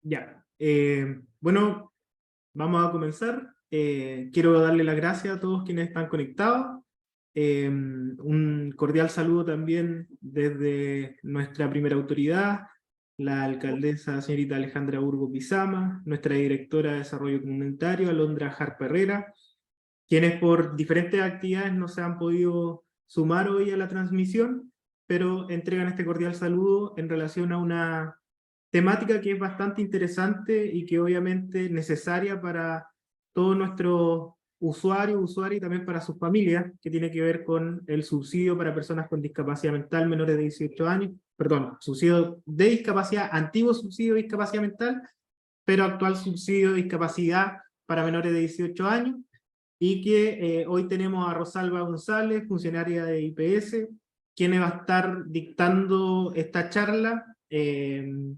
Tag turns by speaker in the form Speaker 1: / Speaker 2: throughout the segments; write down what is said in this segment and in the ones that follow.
Speaker 1: Ya. Bueno, vamos a comenzar. Quiero darle las gracias a todos quienes están conectados. Un cordial saludo también desde nuestra primera autoridad, la alcaldesa señorita Alejandra Burgo Pizama, nuestra directora de Desarrollo Comunitario, Alondra Harp Herrera, quienes por diferentes actividades no se han podido sumar hoy a la transmisión, pero entregan este cordial saludo en relación a una temática que es bastante interesante y que obviamente es necesaria para todos nuestros usuarios y también para sus familias, que tiene que ver con el subsidio para personas con discapacidad mental menores de 18 años, perdón, subsidio de discapacidad, antiguo subsidio de discapacidad mental, pero actual subsidio de discapacidad para menores de 18 años, y que hoy tenemos a Rosalba González, funcionaria de IPS, quien va a estar dictando esta charla, que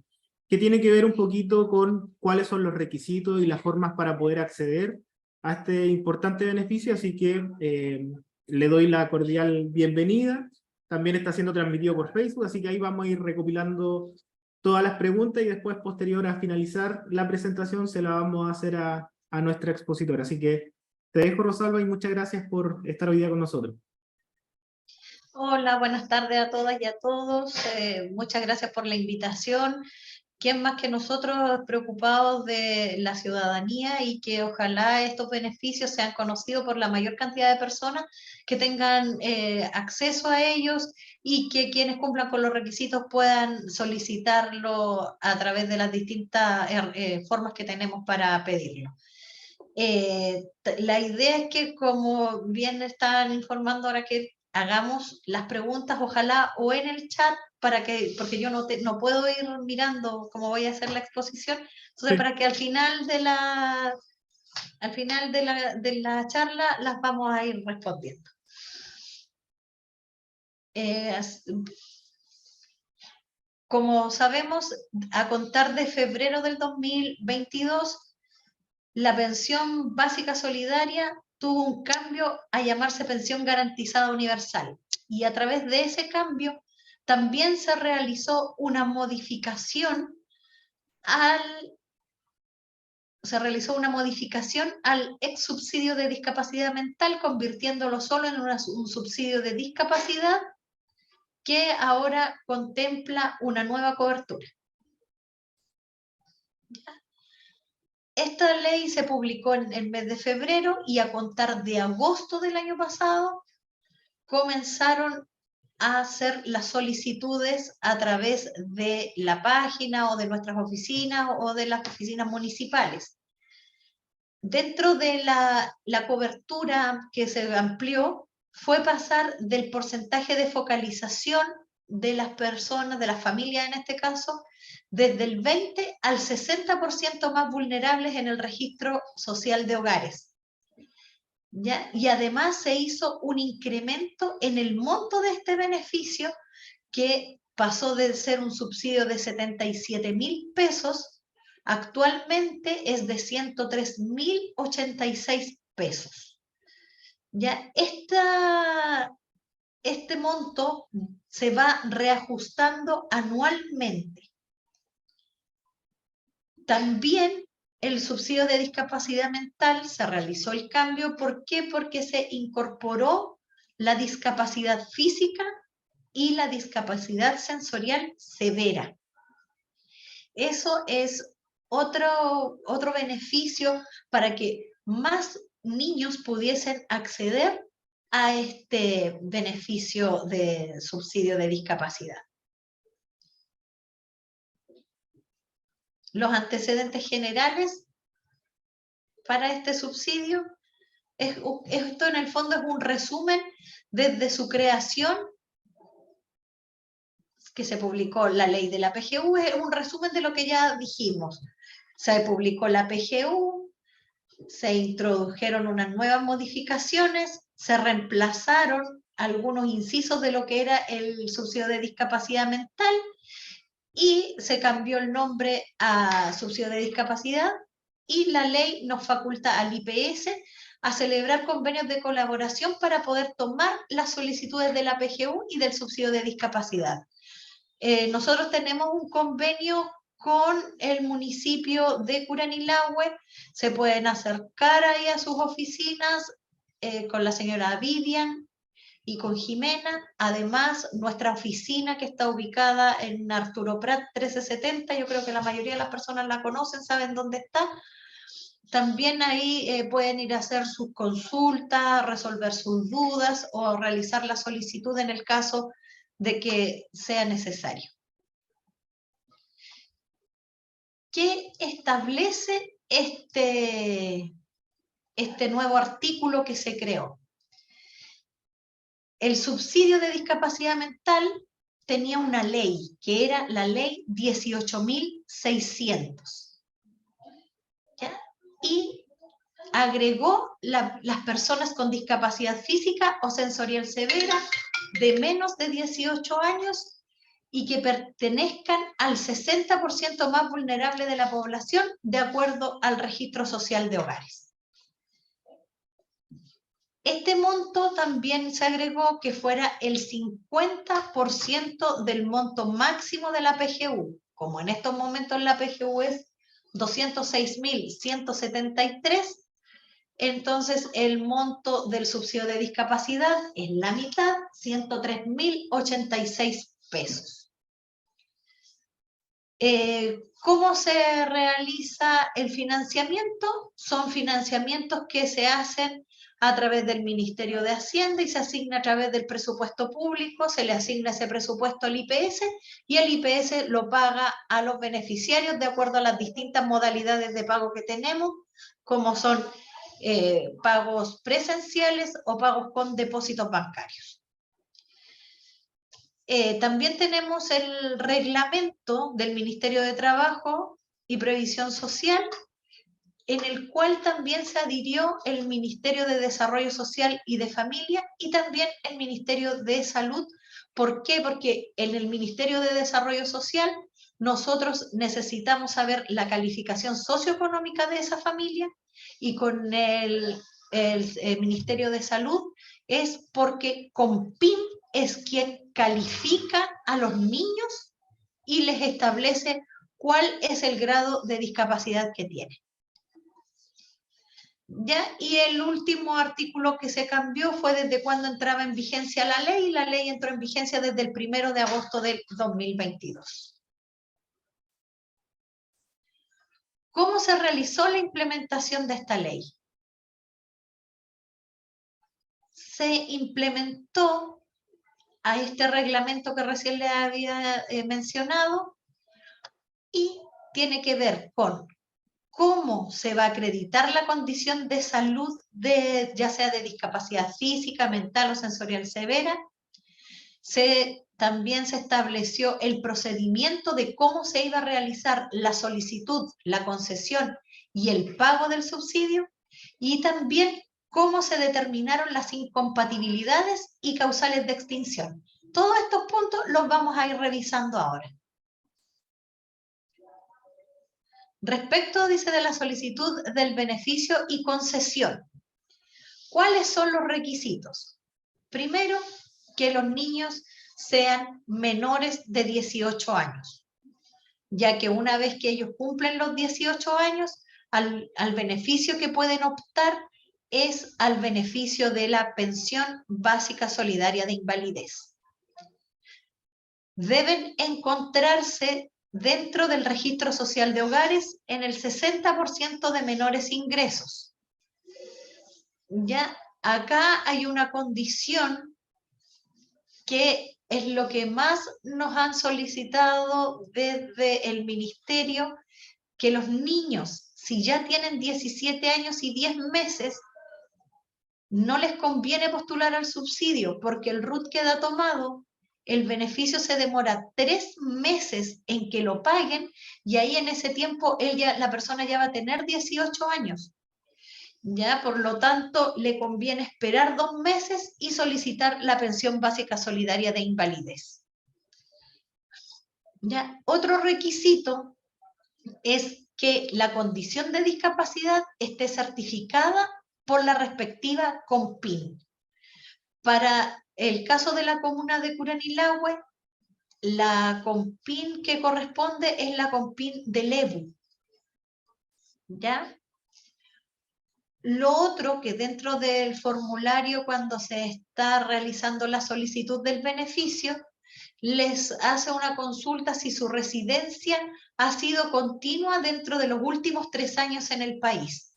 Speaker 1: tiene que ver un poquito con cuáles son los requisitos y las formas para poder acceder a este importante beneficio, así que le doy la cordial bienvenida. También está siendo transmitido por Facebook, así que ahí vamos a ir recopilando todas las preguntas y después, posterior a finalizar la presentación, se la vamos a hacer a nuestra expositora. Así que te dejo, Rosalba, y muchas gracias por estar hoy día con nosotros.
Speaker 2: Hola, buenas tardes a todas y a todos. Muchas gracias por la invitación. ¿Quién más que nosotros preocupados de la ciudadanía y que ojalá estos beneficios sean conocidos por la mayor cantidad de personas que tengan acceso a ellos y que quienes cumplan con los requisitos puedan solicitarlo a través de las distintas formas que tenemos para pedirlo? La idea es que, como bien están informando ahora, que hagamos las preguntas, ojalá, o en el chat, porque yo no puedo ir mirando cómo voy a hacer la exposición, entonces
Speaker 1: Sí.
Speaker 2: para que al final de la charla las vamos a ir respondiendo. Como sabemos, a contar de febrero del 2022, la pensión básica solidaria tuvo un cambio a llamarse pensión garantizada universal. Y a través de ese cambio también se realizó una modificación al ex subsidio de discapacidad mental, convirtiéndolo solo en un subsidio de discapacidad que ahora contempla una nueva cobertura. Esta ley se publicó en el mes de febrero y a contar de agosto del año pasado comenzaron a hacer las solicitudes a través de la página o de nuestras oficinas o de las oficinas municipales. Dentro de la cobertura que se amplió fue pasar del porcentaje de focalización de las personas, de las familias en este caso, desde el 20 al 60% más vulnerables en el registro social de hogares. ¿Ya? Y además se hizo un incremento en el monto de este beneficio, que pasó de ser un subsidio de 77.000 pesos, actualmente es de 103.086 pesos. ¿Ya? Este monto se va reajustando anualmente. También el subsidio de discapacidad mental se realizó el cambio. ¿Por qué? Porque se incorporó la discapacidad física y la discapacidad sensorial severa. Eso es otro beneficio para que más niños pudiesen acceder a este beneficio de subsidio de discapacidad. Los antecedentes generales para este subsidio, esto en el fondo es un resumen desde su creación, que se publicó la ley de la PGU, es un resumen de lo que ya dijimos. Se publicó la PGU, se introdujeron unas nuevas modificaciones, se reemplazaron algunos incisos de lo que era el subsidio de discapacidad mental y se cambió el nombre a subsidio de discapacidad, y la ley nos faculta al IPS a celebrar convenios de colaboración para poder tomar las solicitudes de la PGU y del subsidio de discapacidad. Nosotros tenemos un convenio con el municipio de Curanilahue, se pueden acercar ahí a sus oficinas con la señora Vivian y con Jimena. Además, nuestra oficina que está ubicada en Arturo Prat 1370, yo creo que la mayoría de las personas la conocen, saben dónde está. También ahí pueden ir a hacer sus consultas, resolver sus dudas o realizar la solicitud en el caso de que sea necesario. ¿Qué establece este nuevo artículo que se creó? El subsidio de discapacidad mental tenía una ley, que era la ley 18.600. ¿Ya? Y agregó las personas con discapacidad física o sensorial severa de menos de 18 años y que pertenezcan al 60% más vulnerable de la población de acuerdo al registro social de hogares. Este monto también se agregó que fuera el 50% del monto máximo de la PGU. Como en estos momentos la PGU es 206.173, entonces el monto del subsidio de discapacidad es la mitad, 103.086 pesos. ¿Cómo se realiza el financiamiento? Son financiamientos que se hacen a través del Ministerio de Hacienda y se asigna a través del presupuesto público, se le asigna ese presupuesto al IPS y el IPS lo paga a los beneficiarios de acuerdo a las distintas modalidades de pago que tenemos, como son pagos presenciales o pagos con depósitos bancarios. También tenemos el reglamento del Ministerio de Trabajo y Previsión Social, en el cual también se adhirió el Ministerio de Desarrollo Social y de Familia y también el Ministerio de Salud. ¿Por qué? Porque en el Ministerio de Desarrollo Social nosotros necesitamos saber la calificación socioeconómica de esa familia y con el Ministerio de Salud es porque CONPIN es quien califica a los niños y les establece cuál es el grado de discapacidad que tienen. ¿Ya? Y el último artículo que se cambió fue desde cuando entraba en vigencia la ley, y la ley entró en vigencia desde el 1 de agosto del 2022. ¿Cómo se realizó la implementación de esta ley? Se implementó a este reglamento que recién le había mencionado y tiene que ver con cómo se va a acreditar la condición de salud, ya sea de discapacidad física, mental o sensorial severa. También se estableció el procedimiento de cómo se iba a realizar la solicitud, la concesión y el pago del subsidio, y también cómo se determinaron las incompatibilidades y causales de extinción. Todos estos puntos los vamos a ir revisando ahora. Respecto, dice, de la solicitud del beneficio y concesión, ¿cuáles son los requisitos? Primero, que los niños sean menores de 18 años, ya que una vez que ellos cumplen los 18 años, al beneficio que pueden optar es al beneficio de la pensión básica solidaria de invalidez. Deben encontrarse dentro del registro social de hogares en el 60% de menores ingresos. Ya acá hay una condición que es lo que más nos han solicitado desde el ministerio, que los niños, si ya tienen 17 años y 10 meses, no les conviene postular al subsidio porque el RUT queda tomado, el beneficio se demora 3 meses en que lo paguen y ahí en ese tiempo la persona ya va a tener 18 años. ¿Ya? Por lo tanto, le conviene esperar 2 meses y solicitar la pensión básica solidaria de invalidez. ¿Ya? Otro requisito es que la condición de discapacidad esté certificada por la respectiva CONPIN. Para el caso de la comuna de Curanilahue, la COMPIN que corresponde es la COMPIN del EBU. ¿Ya? Lo otro que dentro del formulario, cuando se está realizando la solicitud del beneficio, les hace una consulta si su residencia ha sido continua dentro de los últimos 3 años en el país.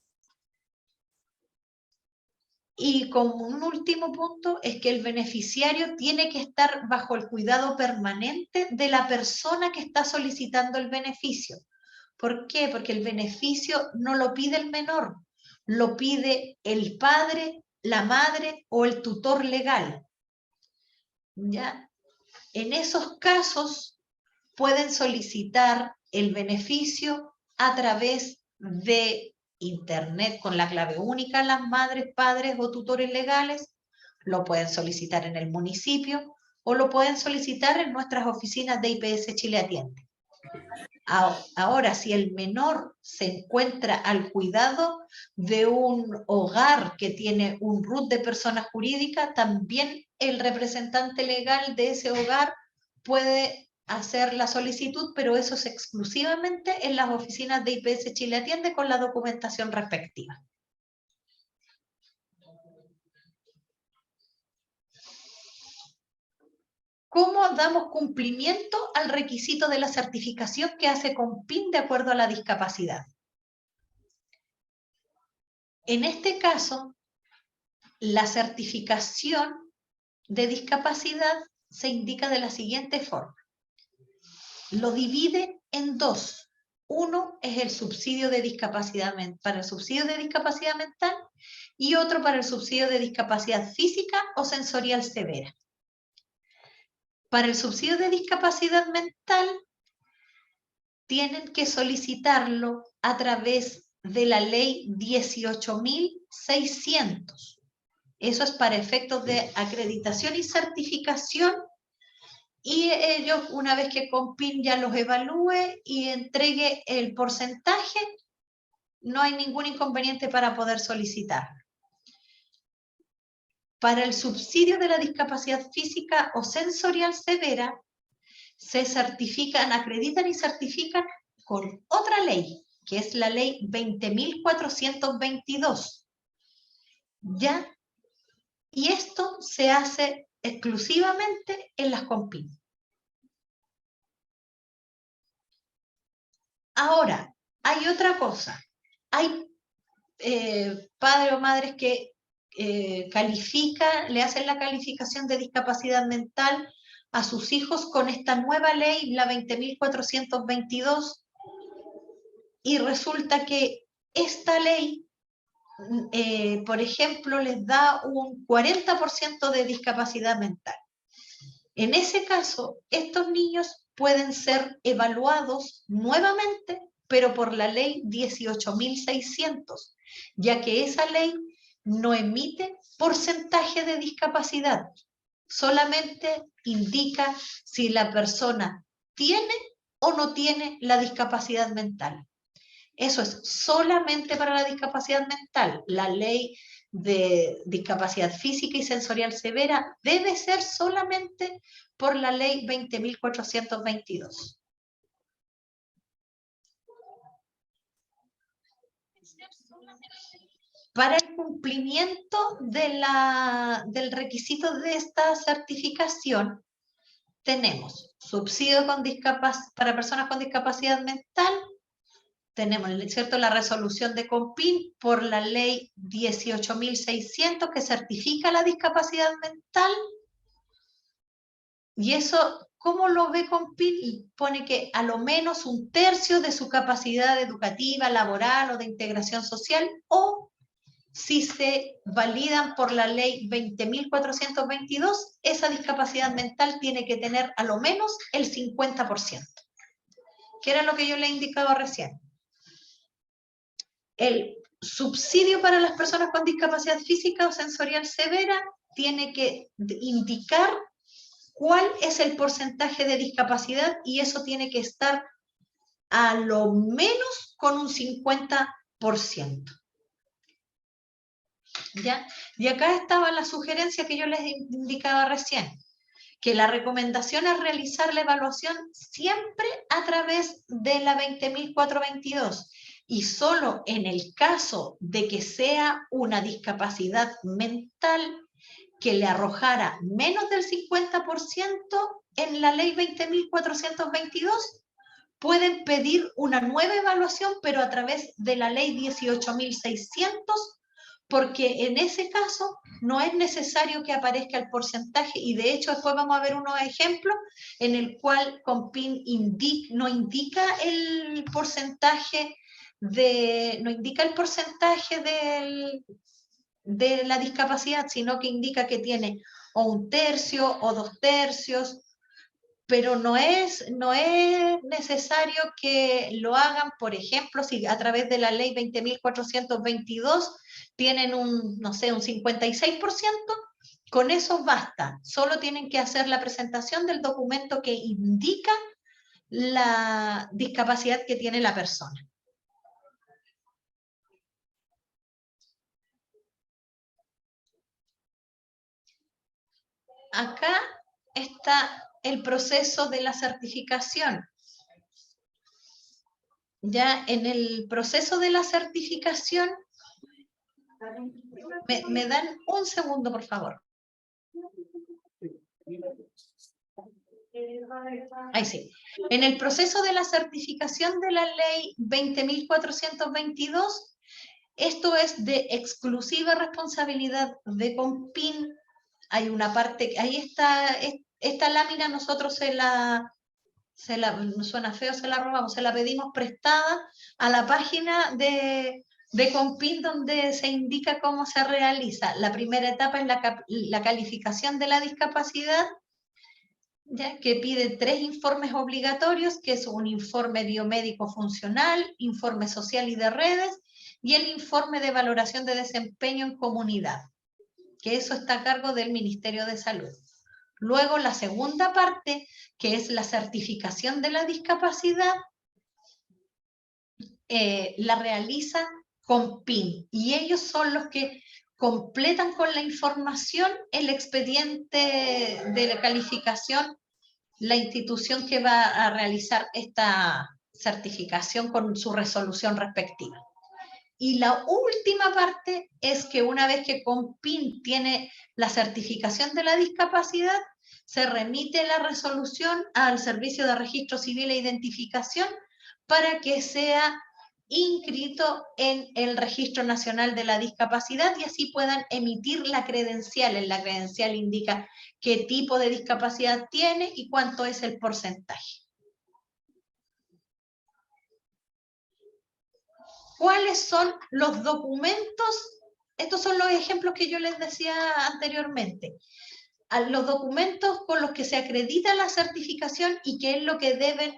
Speaker 2: Y como un último punto es que el beneficiario tiene que estar bajo el cuidado permanente de la persona que está solicitando el beneficio. ¿Por qué? Porque el beneficio no lo pide el menor, lo pide el padre, la madre o el tutor legal. ¿Ya? En esos casos pueden solicitar el beneficio a través de Internet con la clave única, las madres, padres o tutores legales, lo pueden solicitar en el municipio o lo pueden solicitar en nuestras oficinas de IPS Chile Atiende. Ahora, si el menor se encuentra al cuidado de un hogar que tiene un RUT de persona jurídica, también el representante legal de ese hogar puede hacer la solicitud, pero eso es exclusivamente en las oficinas de IPS Chile Atiende con la documentación respectiva. ¿Cómo damos cumplimiento al requisito de la certificación que hace COMPIN de acuerdo a la discapacidad? En este caso, la certificación de discapacidad se indica de la siguiente forma. Lo divide en 2. Uno es el subsidio de discapacidad para el subsidio de discapacidad mental y otro para el subsidio de discapacidad física o sensorial severa. Para el subsidio de discapacidad mental tienen que solicitarlo a través de la ley 18.600. Eso es para efectos de acreditación y certificación, y ellos, una vez que COMPIN ya los evalúe y entregue el porcentaje, no hay ningún inconveniente para poder solicitar. Para el subsidio de la discapacidad física o sensorial severa, se certifican, acreditan y certifican con otra ley, que es la ley 20.422. ¿Ya? Y esto se hace exclusivamente en las COMPIN. Ahora, hay otra cosa. Hay padres o madres que califican, le hacen la calificación de discapacidad mental a sus hijos con esta nueva ley, la 20.422, y resulta que esta ley, por ejemplo, les da un 40% de discapacidad mental. En ese caso, estos niños pueden ser evaluados nuevamente, pero por la ley 18.600, ya que esa ley no emite porcentaje de discapacidad, solamente indica si la persona tiene o no tiene la discapacidad mental. Eso es solamente para la discapacidad mental. La ley de discapacidad física y sensorial severa debe ser solamente por la ley 20.422. Para el cumplimiento del requisito de esta certificación, tenemos subsidio para personas con discapacidad mental, tenemos, ¿cierto?, la resolución de COMPIN por la ley 18.600 que certifica la discapacidad mental. Y eso, ¿cómo lo ve COMPIN? Pone que a lo menos 1/3 de su capacidad educativa, laboral o de integración social, o si se validan por la ley 20.422, esa discapacidad mental tiene que tener a lo menos el 50%, que era lo que yo le indicaba recién. El subsidio para las personas con discapacidad física o sensorial severa tiene que indicar cuál es el porcentaje de discapacidad y eso tiene que estar a lo menos con un 50%. ¿Ya? Y acá estaba la sugerencia que yo les indicaba recién, que la recomendación es realizar la evaluación siempre a través de la 20.422 y solo en el caso de que sea una discapacidad mental que le arrojara menos del 50% en la ley 20.422, pueden pedir una nueva evaluación, pero a través de la ley 18.600, porque en ese caso no es necesario que aparezca el porcentaje, y de hecho después vamos a ver unos ejemplos en el cual Compin no indica el porcentaje de la discapacidad, sino que indica que tiene o 1/3 o 2/3, pero no es necesario que lo hagan, por ejemplo, si a través de la ley 20.422 tienen no sé, un 56%, con eso basta. Solo tienen que hacer la presentación del documento que indica la discapacidad que tiene la persona. Acá está el proceso de la certificación. Ya en el proceso de la certificación, me dan un segundo, por favor. Ahí sí. En el proceso de la certificación de la ley 20.422, esto es de exclusiva responsabilidad de Compin. Hay una parte, ahí está, esta lámina nosotros suena feo, se la robamos, se la pedimos prestada a la página de Compin, donde se indica cómo se realiza. La primera etapa es la calificación de la discapacidad, ¿ya? Que pide 3 informes obligatorios, que es un informe biomédico funcional, informe social y de redes, y el informe de valoración de desempeño en comunidad, que eso está a cargo del Ministerio de Salud. Luego la segunda parte, que es la certificación de la discapacidad, la realiza Compin, y ellos son los que completan con la información el expediente de la calificación, la institución que va a realizar esta certificación con su resolución respectiva. Y la última parte es que una vez que Compin tiene la certificación de la discapacidad, se remite la resolución al Servicio de Registro Civil e Identificación para que sea inscrito en el Registro Nacional de la Discapacidad y así puedan emitir la credencial. En la credencial indica qué tipo de discapacidad tiene y cuánto es el porcentaje. ¿Cuáles son los documentos? Estos son los ejemplos que yo les decía anteriormente. Los documentos con los que se acredita la certificación y qué es lo que deben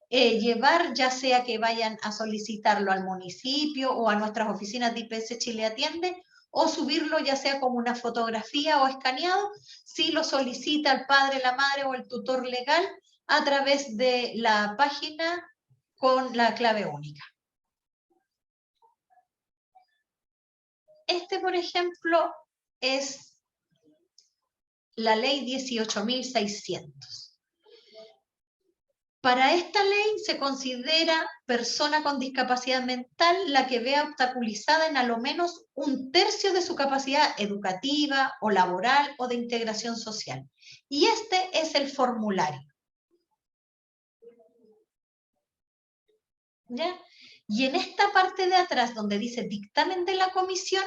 Speaker 2: llevar, ya sea que vayan a solicitarlo al municipio o a nuestras oficinas de IPS Chile Atiende, o subirlo ya sea como una fotografía o escaneado, si lo solicita el padre, la madre o el tutor legal a través de la página con la clave única. Este, por ejemplo, es la ley 18.600. Para esta ley se considera persona con discapacidad mental la que vea obstaculizada en a lo menos 1/3 de su capacidad educativa o laboral o de integración social. Y este es el formulario. ¿Ya? Y en esta parte de atrás, donde dice dictamen de la comisión,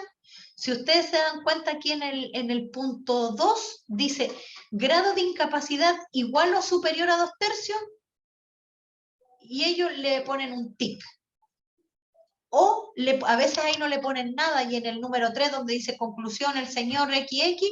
Speaker 2: si ustedes se dan cuenta aquí en el punto 2, dice grado de incapacidad igual o superior a 2/3, y ellos le ponen un tic. O a veces ahí no le ponen nada, y en el número 3, donde dice conclusión, el señor XX,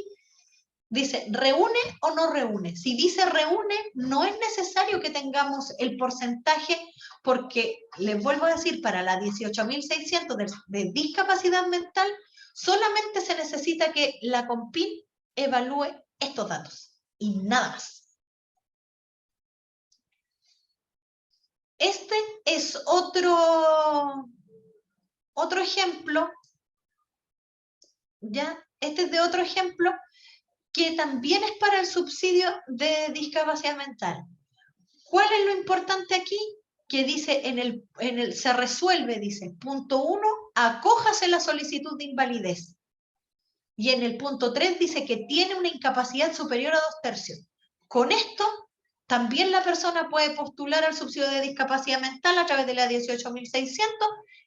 Speaker 2: dice ¿reúne o no reúne? Si dice reúne, no es necesario que tengamos el porcentaje, porque les vuelvo a decir, para la 18.600 de discapacidad mental, solamente se necesita que la Compin evalúe estos datos y nada más. Este es otro ejemplo, ¿ya? Este es de otro ejemplo que también es para el subsidio de discapacidad mental. ¿Cuál es lo importante aquí? Que dice, se resuelve, dice, punto 1, acójase la solicitud de invalidez. Y en el punto 3 dice que tiene una incapacidad superior a 2/3. Con esto, también la persona puede postular al subsidio de discapacidad mental a través de la 18.600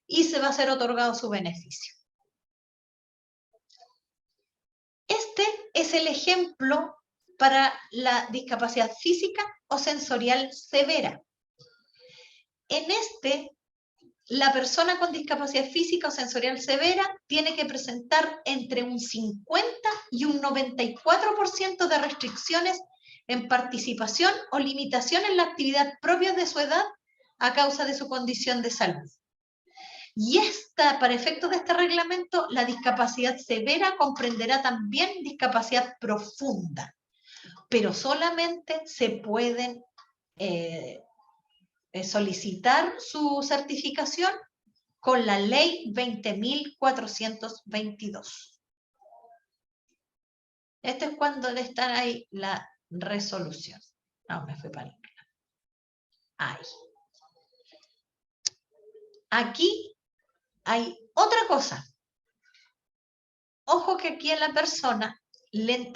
Speaker 2: y se va a ser otorgado su beneficio. Este es el ejemplo para la discapacidad física o sensorial severa. En este, la persona con discapacidad física o sensorial severa tiene que presentar entre un 50 y un 94% de restricciones en participación o limitación en la actividad propia de su edad a causa de su condición de salud. Y para efectos de este reglamento, la discapacidad severa comprenderá también discapacidad profunda, pero solamente se pueden solicitar su certificación con la ley 20.422. Esto es cuando está ahí la resolución. No, me fui para el... Ahí. Aquí hay otra cosa. Ojo que aquí a la persona tiene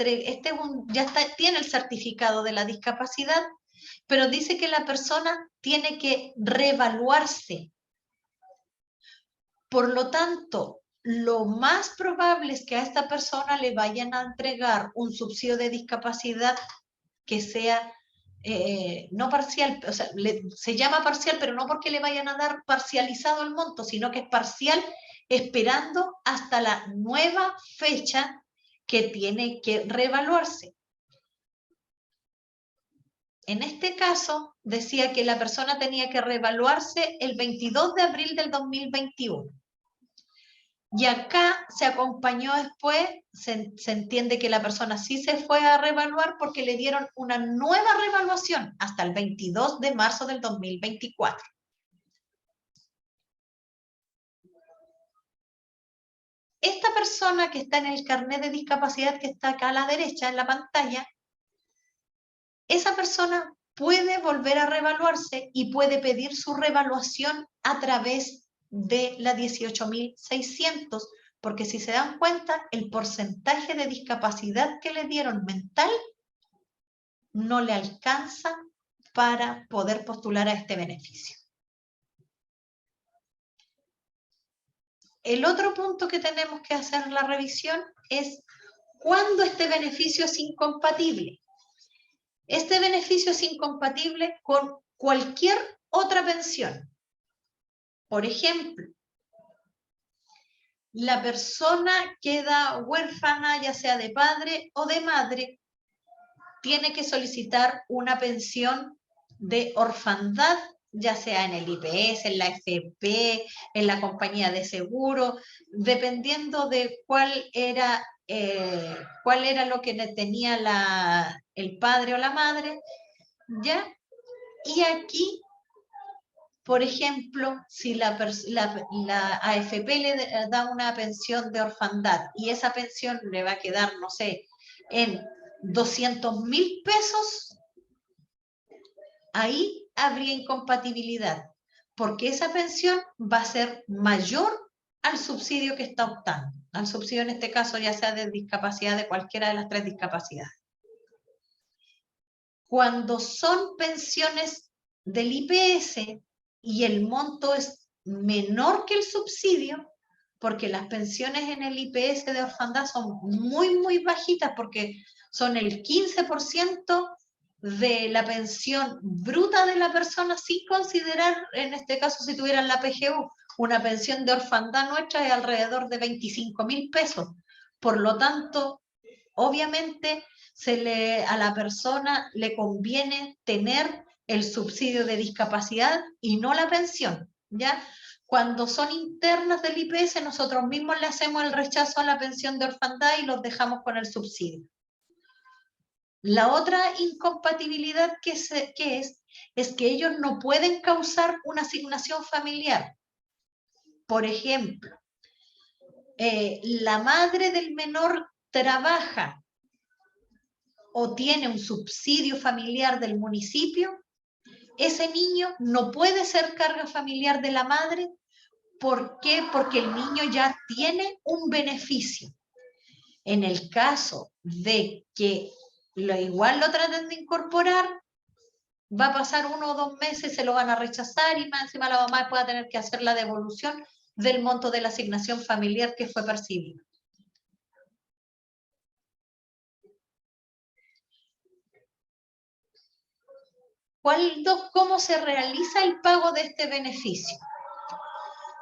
Speaker 2: el certificado de la discapacidad, pero dice que la persona tiene que reevaluarse. Por lo tanto, lo más probable es que a esta persona le vayan a entregar un subsidio de discapacidad que sea no parcial, o sea, se llama parcial, pero no porque le vayan a dar parcializado el monto, sino que es parcial esperando hasta la nueva fecha que tiene que reevaluarse. En este caso, decía que la persona tenía que reevaluarse el 22 de abril del 2021. Y acá se acompañó después, se entiende que la persona sí se fue a reevaluar porque le dieron una nueva reevaluación hasta el 22 de marzo del 2024. Esta persona que está en el carnet de discapacidad que está acá a la derecha en la pantalla, esa persona puede volver a reevaluarse y puede pedir su reevaluación a través de la 18.600, porque si se dan cuenta, el porcentaje de discapacidad que le dieron mental no le alcanza para poder postular a este beneficio. El otro punto que tenemos que hacer la revisión es cuándo este beneficio es incompatible. Este beneficio es incompatible con cualquier otra pensión. Por ejemplo, la persona queda huérfana, ya sea de padre o de madre, tiene que solicitar una pensión de orfandad, ya sea en el IPS, en la AFP, en la compañía de seguro, dependiendo de cuál era lo que tenía el padre o la madre, ¿ya? Y aquí, por ejemplo, si la AFP le da una pensión de orfandad y esa pensión le va a quedar, no sé, en 200.000 pesos, ahí habría incompatibilidad, porque esa pensión va a ser mayor al subsidio que está optando, al subsidio en este caso ya sea de discapacidad de cualquiera de las 3 discapacidades. Cuando son pensiones del IPS y el monto es menor que el subsidio, porque las pensiones en el IPS de orfandad son muy, muy bajitas, porque son el 15% de la pensión bruta de la persona, sin considerar, en este caso, si tuvieran la PGU, una pensión de orfandad nuestra es alrededor de 25.000 pesos. Por lo tanto, obviamente, a la persona le conviene tener el subsidio de discapacidad y no la pensión, ¿ya? Cuando son internas del IPS, nosotros mismos le hacemos el rechazo a la pensión de orfandad y los dejamos con el subsidio. La otra incompatibilidad que es que ellos no pueden causar una asignación familiar. Por ejemplo, la madre del menor trabaja o tiene un subsidio familiar del municipio, ese niño no puede ser carga familiar de la madre. ¿Por qué? Porque el niño ya tiene un beneficio. En el caso de que igual lo traten de incorporar, va a pasar 1 o 2 meses, se lo van a rechazar y más encima la mamá pueda tener que hacer la devolución del monto de la asignación familiar que fue percibido. ¿Cómo se realiza el pago de este beneficio?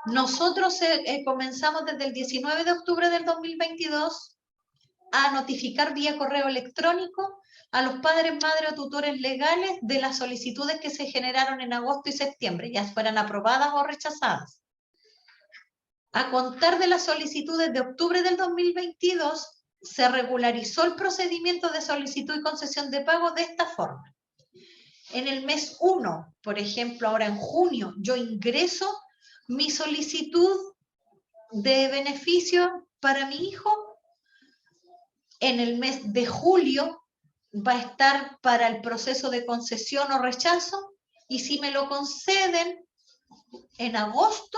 Speaker 2: Nosotros comenzamos desde el 19 de octubre del 2022 a notificar vía correo electrónico a los padres, madres o tutores legales de las solicitudes que se generaron en agosto y septiembre, ya fueran aprobadas o rechazadas. A contar de las solicitudes de octubre del 2022, se regularizó el procedimiento de solicitud y concesión de pago de esta forma. En el mes 1, por ejemplo, ahora en junio, yo ingreso mi solicitud de beneficio para mi hijo. En el mes de julio va a estar para el proceso de concesión o rechazo, y si me lo conceden en agosto,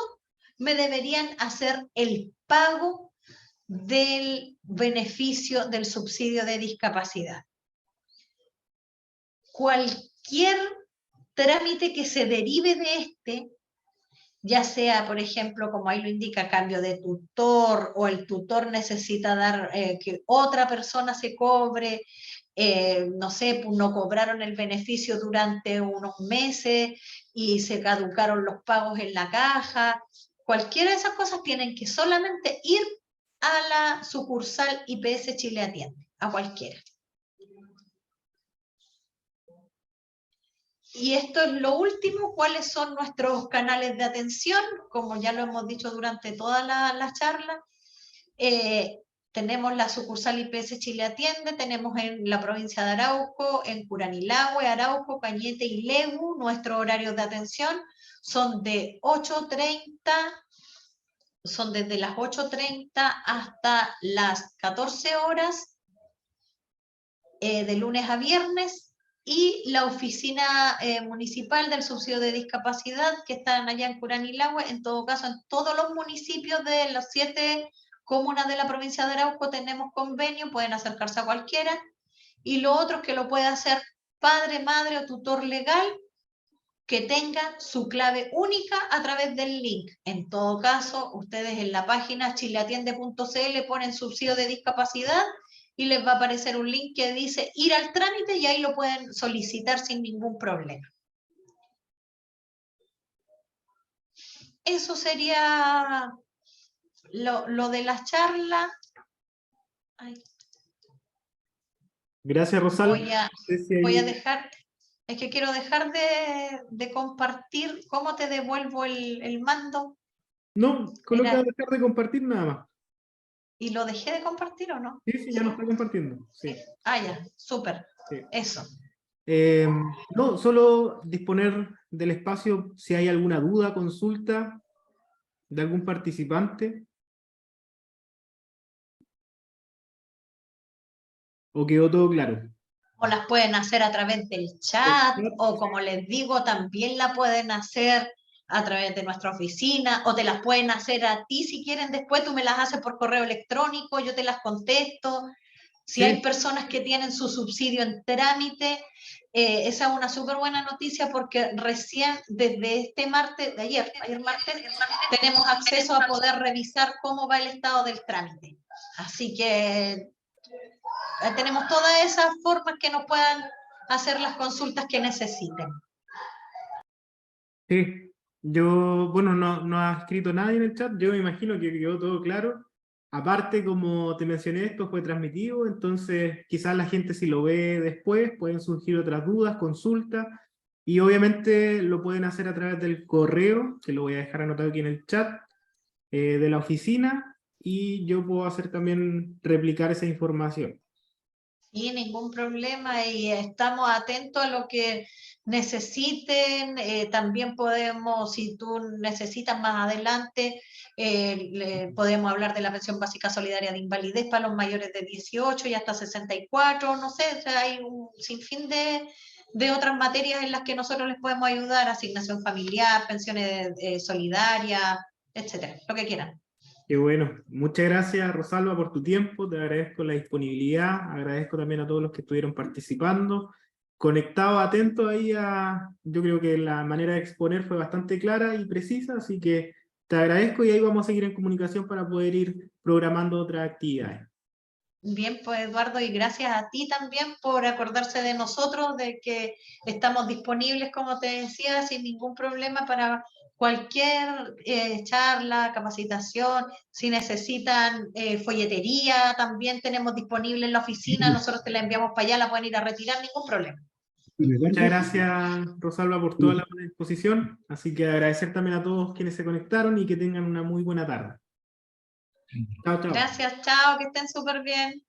Speaker 2: me deberían hacer el pago del beneficio del subsidio de discapacidad. Cualquier trámite que se derive de este, ya sea, por ejemplo, como ahí lo indica, cambio de tutor, o el tutor necesita dar que otra persona se cobre, no sé, pues no cobraron el beneficio durante unos meses y se caducaron los pagos en la caja, cualquiera de esas cosas tienen que solamente ir a la sucursal IPS Chile Atiende, a cualquiera. Y esto es lo último, ¿cuáles son nuestros canales de atención? Como ya lo hemos dicho durante toda la charla, tenemos la sucursal IPS Chile Atiende, tenemos en la provincia de Arauco, en Curanilahue, Arauco, Cañete y Legu. Nuestros horarios de atención son de 8:30, son desde las 8:30 hasta las 14 horas, de lunes a viernes. Y la oficina municipal del subsidio de discapacidad, que están allá en Curanilahue, en todo caso, en todos los municipios de las 7 comunas de la provincia de Arauco tenemos convenio, pueden acercarse a cualquiera. Y lo otro es que lo puede hacer padre, madre o tutor legal que tenga su clave única a través del link. En todo caso, ustedes en la página chileatiende.cl ponen subsidio de discapacidad y les va a aparecer un link que dice ir al trámite, y ahí lo pueden solicitar sin ningún problema. Eso sería lo de la charla. Ay.
Speaker 1: Gracias, Rosal.
Speaker 2: Voy a dejar, es que quiero dejar de compartir. ¿Cómo te devuelvo el mando?
Speaker 1: No, coloca dejar de compartir nada más.
Speaker 2: ¿Y lo dejé de compartir o no?
Speaker 1: Sí, ya lo está compartiendo. Sí.
Speaker 2: Ah, ya, súper. Sí. Eso.
Speaker 1: No, solo disponer del espacio si hay alguna duda, consulta de algún participante. ¿O quedó todo claro?
Speaker 2: O las pueden hacer a través del chat, o como les digo, también la pueden hacer a través de nuestra oficina, o te las pueden hacer a ti si quieren. Después tú me las haces por correo electrónico, yo te las contesto. Si hay personas que tienen su subsidio en trámite, esa es una súper buena noticia, porque recién desde este martes, ayer martes, tenemos acceso a poder revisar cómo va el estado del trámite. Así que tenemos todas esas formas que nos puedan hacer las consultas que necesiten.
Speaker 1: Sí, yo, bueno, no ha escrito nadie en el chat, yo me imagino que quedó todo claro. Aparte, como te mencioné, esto fue transmitido, entonces quizás la gente, si lo ve después, pueden surgir otras dudas, consultas, y obviamente lo pueden hacer a través del correo, que lo voy a dejar anotado aquí en el chat, de la oficina, y yo puedo hacer también replicar esa información.
Speaker 2: Sí, ningún problema y estamos atentos a lo que necesiten. También podemos, si tú necesitas más adelante, podemos hablar de la pensión básica solidaria de invalidez para los mayores de 18 y hasta 64, no sé, o sea, hay un sinfín de otras materias en las que nosotros les podemos ayudar, asignación familiar, pensiones solidarias, etcétera, lo que quieran.
Speaker 1: Qué bueno. Muchas gracias, Rosalba, por tu tiempo. Te agradezco la disponibilidad. Agradezco también a todos los que estuvieron participando. Conectados, atentos ahí a... Yo creo que la manera de exponer fue bastante clara y precisa, así que te agradezco y ahí vamos a seguir en comunicación para poder ir programando otras actividades.
Speaker 2: Bien, pues Eduardo, y gracias a ti también por acordarse de nosotros, de que estamos disponibles, como te decía, sin ningún problema para cualquier charla, capacitación. Si necesitan folletería, también tenemos disponible en la oficina, nosotros te la enviamos para allá, la pueden ir a retirar, ningún problema.
Speaker 1: Muchas gracias, Rosalba, por toda la buena disposición. Así que agradecer también a todos quienes se conectaron y que tengan una muy buena tarde. Chao, chao.
Speaker 2: Gracias, chao, que estén súper bien.